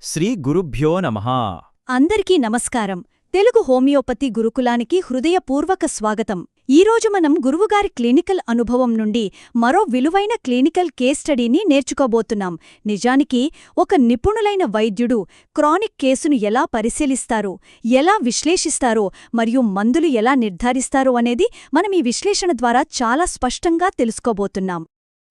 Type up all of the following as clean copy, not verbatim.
శ్రీ గురుభ్యో నమః. అందరికీ నమస్కారం. తెలుగు హోమియోపతి గురుకులానికి హృదయపూర్వక స్వాగతం. ఈరోజు మనం గురువుగారి క్లినికల్ అనుభవం నుండి మరో విలువైన క్లినికల్ కేస్ స్టడీని నేర్చుకోబోతున్నాం. నిజానికి ఒక నిపుణులైన వైద్యుడు క్రానిక్ కేసును ఎలా పరిశీలిస్తారో, ఎలా విశ్లేషిస్తారో మరియు మందులు ఎలా నిర్ధారిస్తారో అనేది మనం ఈ విశ్లేషణ ద్వారా చాలా స్పష్టంగా తెలుసుకోబోతున్నాం.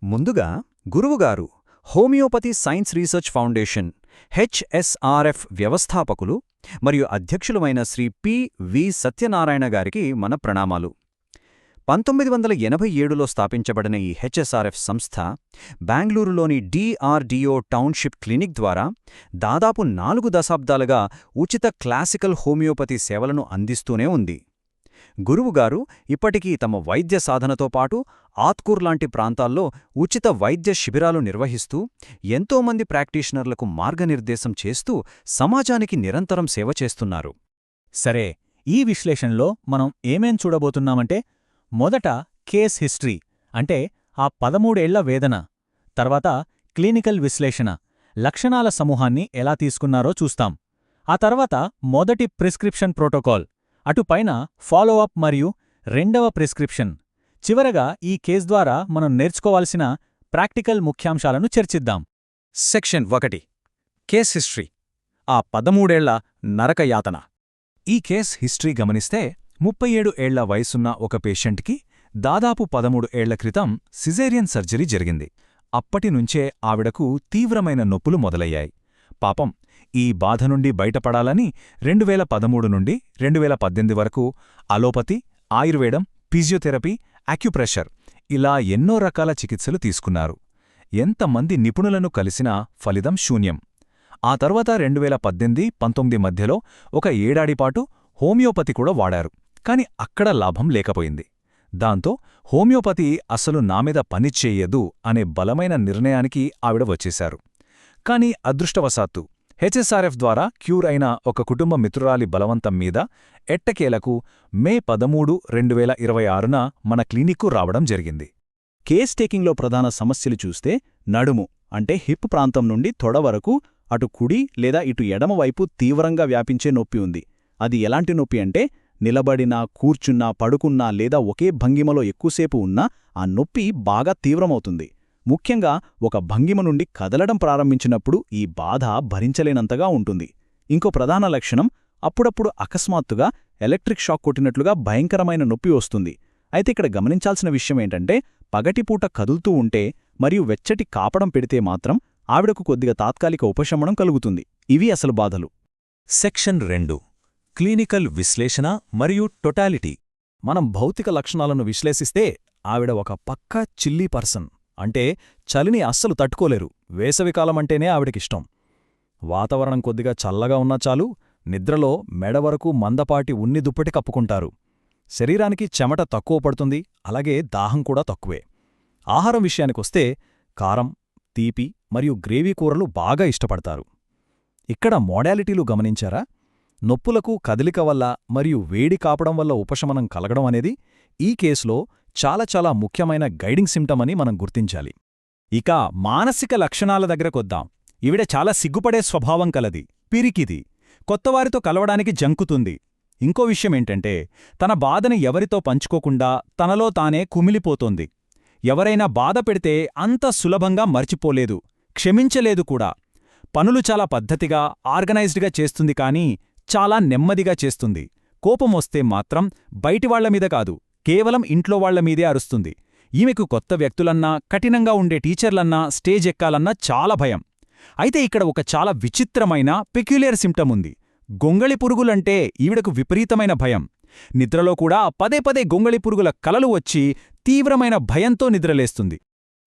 ముందుగా గురువుగారు హోమియోపతి సైన్స్ రీసెర్చ్ ఫౌండేషన్ హెచ్ఎస్ఆర్ఎఫ్ వ్యవస్థాపకులు మరియు అధ్యక్షులుమైన శ్రీ పి.వి. సత్యనారాయణ గారికి మన ప్రణామాలు. 1987లో స్థాపించబడిన ఈ హెచ్ఎస్ఆర్ఎఫ్ సంస్థ బెంగళూరులోని డిఆర్డిఓ టౌన్షిప్ క్లినిక్ ద్వారా దాదాపు 4 దశాబ్దాలుగా ఉచిత క్లాసికల్ హోమియోపతి సేవలను అందిస్తూనే ఉంది. గురువుగారు ఇప్పటికీ తమ వైద్య సాధనతో పాటు ఆత్కూర్ లాంటి ప్రాంతాల్లో ఉచిత వైద్య శిబిరాలు నిర్వహిస్తూ ఎంతోమంది ప్రాక్టీషనర్లకు మార్గనిర్దేశం చేస్తూ సమాజానికి నిరంతరం సేవ చేస్తున్నారు. సరే, ఈ విశ్లేషణలో మనం ఏమేం చూడబోతున్నామంటే, మొదట కేస్ హిస్టరీ అంటే ఆ 13 ఏళ్ల వేదన, తర్వాత క్లినికల్ విశ్లేషణ, లక్షణాల సమూహాన్ని ఎలా తీసుకున్నారో చూస్తాం. ఆ తర్వాత మొదటి ప్రిస్క్రిప్షన్ ప్రోటోకాల్, అటుపైన ఫాలోఅప్ మరియు రెండవ ప్రిస్క్రిప్షన్. చివరగా ఈ కేస్ ద్వారా మనం నేర్చుకోవాల్సిన ప్రాక్టికల్ ముఖ్యాంశాలను చర్చిద్దాం. సెక్షన్ 1 కేస్ హిస్టరీ, ఆ 13 ఏళ్ల నరకయాతన. ఈ కేస్ హిస్టరీ గమనిస్తే 37 ఏళ్ల వయసున్న ఒక పేషెంట్కి దాదాపు 13 ఏళ్ల క్రితం సిజేరియన్ సర్జరీ జరిగింది. అప్పటినుంచే ఆవిడకు తీవ్రమైన నొప్పులు మొదలయ్యాయి. పాపం, ఈ బాధ నుండి బయటపడాలని 2013 నుండి 2018 వరకు అలోపతి, ఆయుర్వేదం, ఫిజియోథెరపీ, అక్యుప్రెషర్ ఇలా ఎన్నో రకాల చికిత్సలు తీసుకున్నారు. ఎంతమంది నిపుణులను కలిసినా ఫలితం శూన్యం. ఆ తర్వాత 2018-19 మధ్యలో ఒక ఏడాదిపాటు హోమియోపతి కూడా వాడారు. కాని అక్కడ లాభం లేకపోయింది. దాంతో హోమియోపతి అసలు నామీద పనిచేయదు అనే బలమైన నిర్ణయానికి ఆవిడ వచ్చేశారు. కాని అదృష్టవశాత్తు హెచ్ఎస్ఆర్ఎఫ్ ద్వారా క్యూర్ అయిన ఒక కుటుంబ మిత్రురాలి బలవంతం మీద ఎట్టకేలకు మే 13, 2026న మన క్లినిక్కు రావడం జరిగింది. కేస్ టేకింగ్లో ప్రధాన సమస్యలు చూస్తే, నడుము అంటే హిప్ ప్రాంతం నుండి తొడ వరకు అటు కుడి లేదా ఇటు ఎడమవైపు తీవ్రంగా వ్యాపించే నొప్పి ఉంది. అది ఎలాంటి నొప్పి అంటే, నిలబడినా, కూర్చున్నా, పడుకున్నా లేదా ఒకే భంగిమలో ఎక్కువసేపు ఉన్నా ఆ నొప్పి బాగా తీవ్రమవుతుంది. ముఖ్యంగా ఒక భంగిమ నుండి కదలడం ప్రారంభించినప్పుడు ఈ బాధ భరించలేనంతగా ఉంటుంది. ఇంకో ప్రధాన లక్షణం, అప్పుడప్పుడు అకస్మాత్తుగా ఎలక్ట్రిక్ షాక్ కొట్టినట్లుగా భయంకరమైన నొప్పి వస్తుంది. అయితే ఇక్కడ గమనించాల్సిన విషయమేంటంటే, పగటిపూట కదులుతూ ఉంటే మరియు వెచ్చటి కాపడం పెడితే మాత్రం ఆవిడకు కొద్దిగా తాత్కాలిక ఉపశమనం కలుగుతుంది. ఇవి అసలు బాధలు. సెక్షన్ 2 క్లినికల్ విశ్లేషణ మరియు టొటాలిటీ. మనం భౌతిక లక్షణాలను విశ్లేషిస్తే ఆవిడ ఒక పక్కా చిల్లీ పర్సన్. అంటే చలిని అస్సలు తట్టుకోలేరు. వేసవికాలమంటేనే ఆవిడకిష్టం. వాతావరణం కొద్దిగా చల్లగా ఉన్నా చాలు, నిద్రలో మెడవరకు మందపాటి ఉన్ని దుప్పటి కప్పుకుంటారు. శరీరానికి చెమట తక్కువ పడుతుంది, అలాగే దాహం కూడా తక్కువే. ఆహారం విషయానికొస్తే కారం, తీపి మరియు గ్రేవీ కూరలు బాగా ఇష్టపడతారు. ఇక్కడ మోడాలిటీలు గమనించారా? నొప్పులకు కదలిక వల్ల మరియు వేడి కాపడం వల్ల ఉపశమనం కలగడం అనేది ఈ కేసులో చాలా ముఖ్యమైన గైడింగ్ సిమ్టమ్ అని మనం గుర్తించాలి. ఇక మానసిక లక్షణాల దగ్గరకొద్దాం. ఈవిడ చాలా సిగ్గుపడే స్వభావం కలది, పిరికిది, కొత్తవారితో కలవడానికి జంకుతుంది. ఇంకో విషయమేంటంటే, తన బాధని ఎవరితో పంచుకోకుండా తనలో తానే కుమిలిపోతోంది. ఎవరైనా బాధ పెడితే అంత సులభంగా మర్చిపోలేదు, క్షమించలేదు కూడా. పనులు చాలా పద్ధతిగా, ఆర్గనైజ్డ్గా చేస్తుంది, కానీ చాలా నెమ్మదిగా చేస్తుంది. కోపమొస్తే మాత్రం బయటివాళ్లమీద కాదు, కేవలం ఇంట్లో వాళ్లమీదే అరుస్తుంది. ఈమెకు కొత్త వ్యక్తులన్నా, కఠినంగా ఉండే టీచర్లన్నా, స్టేజ్ ఎక్కాలన్నా చాలా భయం. అయితే ఇక్కడ ఒక చాలా విచిత్రమైన పెక్యులియర్ సిమ్టమ్ ఉంది. గొంగళి పురుగులంటే ఈవిడకు విపరీతమైన భయం. నిద్రలో కూడా పదే గొంగళి పురుగుల కలలు వచ్చి తీవ్రమైన భయంతో నిద్రలేస్తుంది.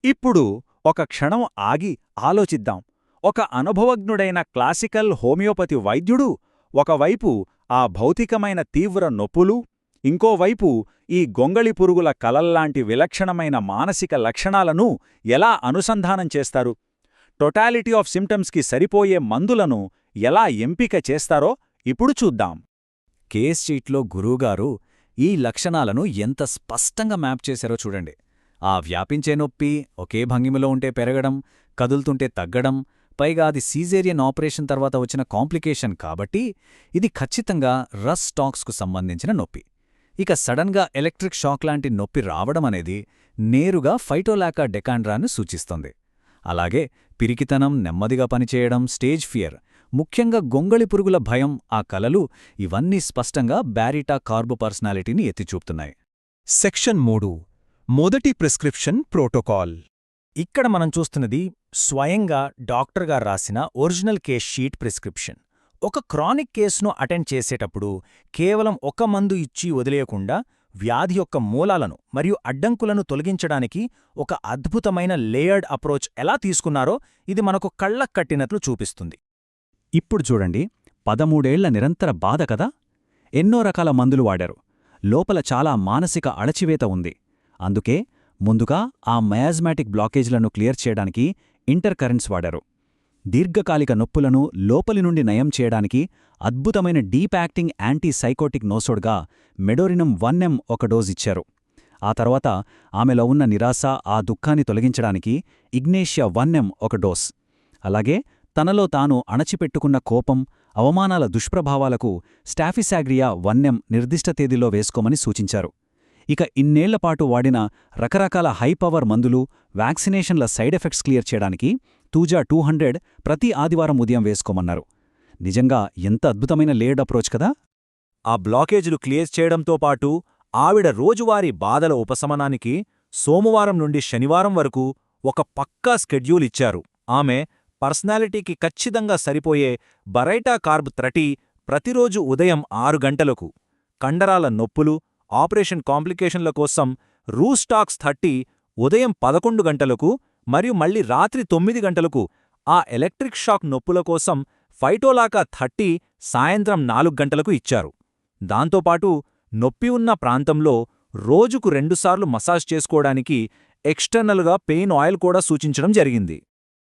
ఇప్పుడు ఒక క్షణం ఆగి ఆలోచిద్దాం. ఒక అనుభవజ్ఞుడైన క్లాసికల్ హోమియోపతి వైద్యుడు ఒకవైపు ఆ భౌతికమైన తీవ్ర నొప్పులు, ఇంకోవైపు ఈ గొంగళి పురుగుల కలల్లాంటి విలక్షణమైన మానసిక లక్షణాలను ఎలా అనుసంధానం చేస్తారు? టొటాలిటీ ఆఫ్ సిమ్టమ్స్కి సరిపోయే మందులను ఎలా ఎంపిక చేస్తారో ఇప్పుడు చూద్దాం. కేస్ షీట్లో గురువుగారు ఈ లక్షణాలను ఎంత స్పష్టంగా మ్యాప్ చేశారో చూడండి. ఆ వ్యాపించే నొప్పి ఒకే భంగిమలో ఉంటే పెరగడం, కదులుతుంటే తగ్గడం, పైగా అది సీజేరియన్ ఆపరేషన్ తర్వాత వచ్చిన కాంప్లికేషన్ కాబట్టి ఇది ఖచ్చితంగా రస్ టాక్స్కు సంబంధించిన నొప్పి. ఇక సడన్గా ఎలక్ట్రిక్ షాక్ లాంటి నొప్పి రావడం అనేది నేరుగా ఫైటోలాకా డెకాండ్రాను సూచిస్తుంది. అలాగే పిరికితనం, నెమ్మదిగా పనిచేయడం, స్టేజ్ ఫియర్, ముఖ్యంగా గొంగళి పురుగుల భయం, ఆ కలలు ఇవన్నీ స్పష్టంగా బ్యారిటా కార్బ్ పర్సనాలిటీని ఎత్తిచూపుతున్నాయి. సెక్షన్ 3 మొదటి ప్రిస్క్రిప్షన్ ప్రోటోకాల్. ఇక్కడ మనం చూస్తున్నది స్వయంగా డాక్టర్ గారు రాసిన ఒరిజినల్ కేస్ షీట్ ప్రిస్క్రిప్షన్. ఒక క్రానిక్ కేసును అటెండ్ చేసేటప్పుడు కేవలం ఒక మందు ఇచ్చి వదిలేయకుండా వ్యాధి యొక్క మూలాలను మరియు అడ్డంకులను తొలగించడానికి ఒక అద్భుతమైన లేయర్డ్ అప్రోచ్ ఎలా తీసుకున్నారో ఇది మనకు కళ్ళకు కట్టినట్లు చూపిస్తుంది. ఇప్పుడు చూడండి, 13 ఏళ్ల నిరంతర బాధ కదా. ఎన్నో రకాల మందులు వాడారు. లోపల చాలా మానసిక అణచివేత ఉంది. అందుకే ముందుగా ఆ మయాజ్మాటిక్ బ్లాకేజ్లను క్లియర్ చేయడానికి ఇంటర్ కరెంట్స్ వాడారు. దీర్ఘకాలిక నొప్పులను లోపలి నుండి నయం చేయడానికి అద్భుతమైన డీప్ యాక్టింగ్ యాంటీ సైకోటిక్ నోసోడ్గా మెడోరినం 1M ఒక డోజ్ ఇచ్చారు. ఆ తర్వాత ఆమెలో ఉన్న నిరాశ, ఆ దుఃఖాన్ని తొలగించడానికి ఇగ్నేషియా 1M ఒక డోస్. అలాగే తనలో తాను అణచిపెట్టుకున్న కోపం, అవమానాల దుష్ప్రభావాలకు స్టాఫిసాగ్రియా 1M నిర్దిష్ట తేదీలో వేసుకోమని సూచించారు. ఇక ఇన్నేళ్లపాటు వాడిన రకరకాల హైపవర్ మందులు, వ్యాక్సినేషన్ల సైడ్ ఎఫెక్ట్స్ క్లియర్ చేయడానికి తూజా 200 ప్రతి ఆదివారం ఉదయం వేసుకోమన్నారు. నిజంగా ఎంత అద్భుతమైన లేయర్డ్ అప్రోచ్ కదా. ఆ బ్లాకేజీలు క్లియర్ చేయడంతో పాటు ఆవిడ రోజువారీ బాధల ఉపశమనానికి సోమవారం నుండి శనివారం వరకు ఒక పక్కా స్కెడ్యూల్ ఇచ్చారు. ఆమె పర్సనాలిటీకి ఖచ్చితంగా సరిపోయే బరైటా కార్బ్ 30 ప్రతిరోజు ఉదయం 6 గంటలకు, కండరాల నొప్పులు, ఆపరేషన్ కాంప్లికేషన్ల కోసం రూస్టాక్స్ 30 ఉదయం 11 గంటలకు మరియు మళ్లీ రాత్రి 9 గంటలకు, ఆ ఎలక్ట్రిక్ షాక్ నొప్పుల కోసం ఫైటోలాకా 30 సాయంత్రం 4 గంటలకు ఇచ్చారు. దాంతోపాటు నొప్పి ఉన్న ప్రాంతంలో రోజుకు 2 సార్లు మసాజ్ చేసుకోవడానికి ఎక్స్టర్నల్గా పెయిన్ ఆయిల్ కూడా సూచించడం జరిగింది.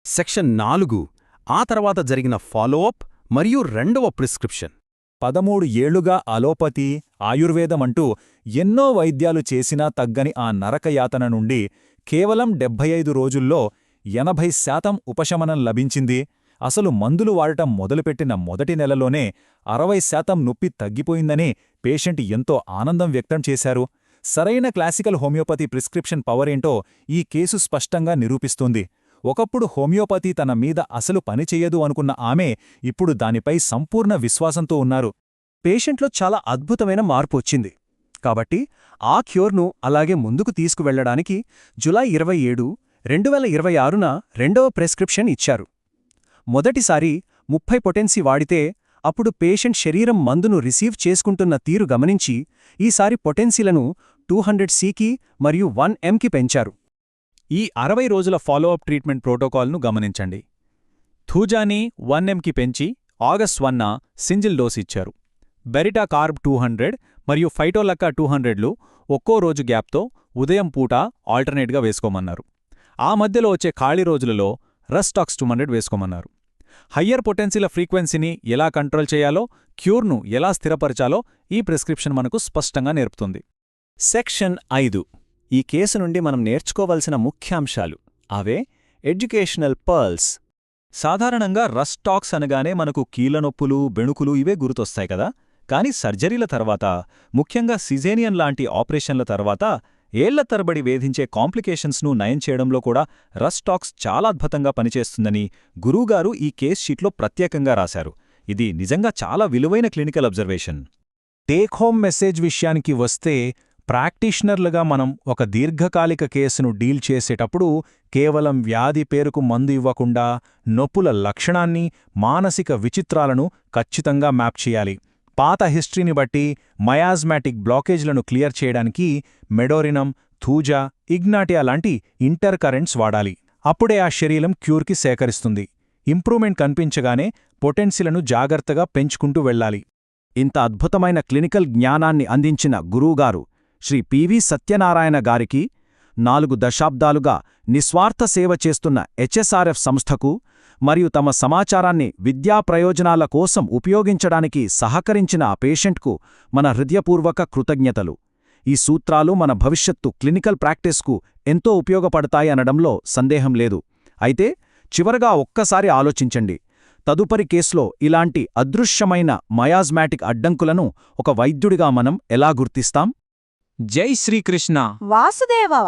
సెక్షన్ 4 ఆ తర్వాత జరిగిన ఫాలోఅప్ మరియు రెండవ ప్రిస్క్రిప్షన్. 13 ఏళ్లుగా అలోపతి, ఆయుర్వేదమంటూ ఎన్నో వైద్యాలు చేసినా తగ్గని ఆ నరకయాతన నుండి కేవలం 75 రోజుల్లో 80% ఉపశమనం లభించింది. అసలు మందులు వాడటం మొదలుపెట్టిన మొదటి నెలలోనే 60% నొప్పి తగ్గిపోయిందని పేషెంట్ ఎంతో ఆనందం వ్యక్తం చేశారు. సరైన క్లాసికల్ హోమియోపతి ప్రిస్క్రిప్షన్ పవరేంటో ఈ కేసు స్పష్టంగా నిరూపిస్తుంది. ఒకప్పుడు హోమియోపతి తన మీద అసలు పనిచెయ్యదు అనుకున్న ఆమె ఇప్పుడు దానిపై సంపూర్ణ విశ్వాసంతో ఉన్నారు. పేషెంట్లో చాలా అద్భుతమైన మార్పు వచ్చింది. కాబట్టి ఆ క్యూర్ను అలాగే ముందుకు తీసుకువెళ్లడానికి జులై 27, 2026న రెండవ ప్రిస్క్రిప్షన్ ఇచ్చారు. మొదటిసారి 30 పొటెన్సీ వాడితే అప్పుడు పేషెంట్ శరీరం మందును రిసీవ్ చేసుకుంటున్న తీరు గమనించి ఈసారి పొటెన్సీలను 200cకి మరియు 1mకి పెంచారు. ఈ 60 రోజుల ఫాలోఅప్ ట్రీట్మెంట్ ప్రోటోకాల్ను గమనించండి. థూజాని 1mకి పెంచి ఆగస్ట్ 1న సింజిల్ డోస్ ఇచ్చారు. బెరిటా కార్బ్ 200 మరియు ఫైటోలక్కా 200లు ఒక్కో రోజు గ్యాప్తో ఉదయం పూట ఆల్టర్నేట్గా వేసుకోమన్నారు. ఆ మధ్యలో వచ్చే ఖాళీ రోజులలో రస్టాక్స్ 200 వేసుకోమన్నారు. హయ్యర్ పొటెన్సీల ఫ్రీక్వెన్సీని ఎలా కంట్రోల్ చేయాలో, క్యూర్ను ఎలా స్థిరపరచాలో ఈ ప్రిస్క్రిప్షన్ మనకు స్పష్టంగా నేర్పుతుంది. సెక్షన్ 5 ఈ కేసు నుండి మనం నేర్చుకోవలసిన ముఖ్యాంశాలు. అవే ఎడ్యుకేషనల్ పర్ల్స్. సాధారణంగా రస్టాక్స్ అనగానే మనకు కీళ్లనొప్పులు, బెణుకులు ఇవే గుర్తొస్తాయి కదా. కానీ సర్జరీల తర్వాత, ముఖ్యంగా సిజేరియన్ లాంటి ఆపరేషన్ల తర్వాత ఏళ్ల తరబడి వేధించే కాంప్లికేషన్స్ను నయం చేయడంలో కూడా రస్టాక్స్ చాలా అద్భుతంగా పనిచేస్తుందని గురువుగారు ఈ కేస్ షీట్లో ప్రత్యేకంగా రాశారు. ఇది నిజంగా చాలా విలువైన clinical observation. Take home message విషయానికి వస్తే, ప్రాక్టీషనర్లుగా మనం ఒక దీర్ఘకాలిక కేసును డీల్ చేసేటప్పుడు కేవలం వ్యాధి పేరుకు మందు ఇవ్వకుండా నొప్పుల లక్షణాన్ని, మానసిక విచిత్రాలను ఖచ్చితంగా మ్యాప్ చేయాలి. పాత హిస్టరీని బట్టి మయాజ్మాటిక్ బ్లాకేజ్లను క్లియర్ చేయడానికి మెడోరినం, థూజా, ఇగ్నాటియా లాంటి ఇంటర్ కరెంట్స్ వాడాలి. అప్పుడే ఆ శరీరం క్యూర్కి సేకరిస్తుంది. ఇంప్రూవ్మెంట్ కనిపించగానే పొటెన్సీలను జాగ్రత్తగా పెంచుకుంటూ వెళ్ళాలి. ఇంత అద్భుతమైన క్లినికల్ జ్ఞానాన్ని అందించిన గురువుగారు శ్రీ పివి సత్యనారాయణ గారికి, 4 దశాబ్దాలుగా నిస్వార్థ సేవ చేస్తున్న హెచ్ఎస్ఆర్ఎఫ్ సంస్థకు మరియు తమ సమాచారాన్ని విద్యా ప్రయోజనాల కోసం ఉపయోగించడానికి సహకరించిన ఆ పేషెంట్కు మన హృదయపూర్వక కృతజ్ఞతలు. ఈ సూత్రాలు మన భవిష్యత్తు క్లినికల్ ప్రాక్టీస్కు ఎంతో ఉపయోగపడతాయనడంలో సందేహం లేదు. అయితే చివరగా ఒక్కసారి ఆలోచించండి, తదుపరి కేసులో ఇలాంటి అదృశ్యమైన మయాజ్మాటిక్ అడ్డంకులను ఒక వైద్యుడిగా మనం ఎలా గుర్తిస్తాం? జై శ్రీకృష్ణ. వాసుదేవవ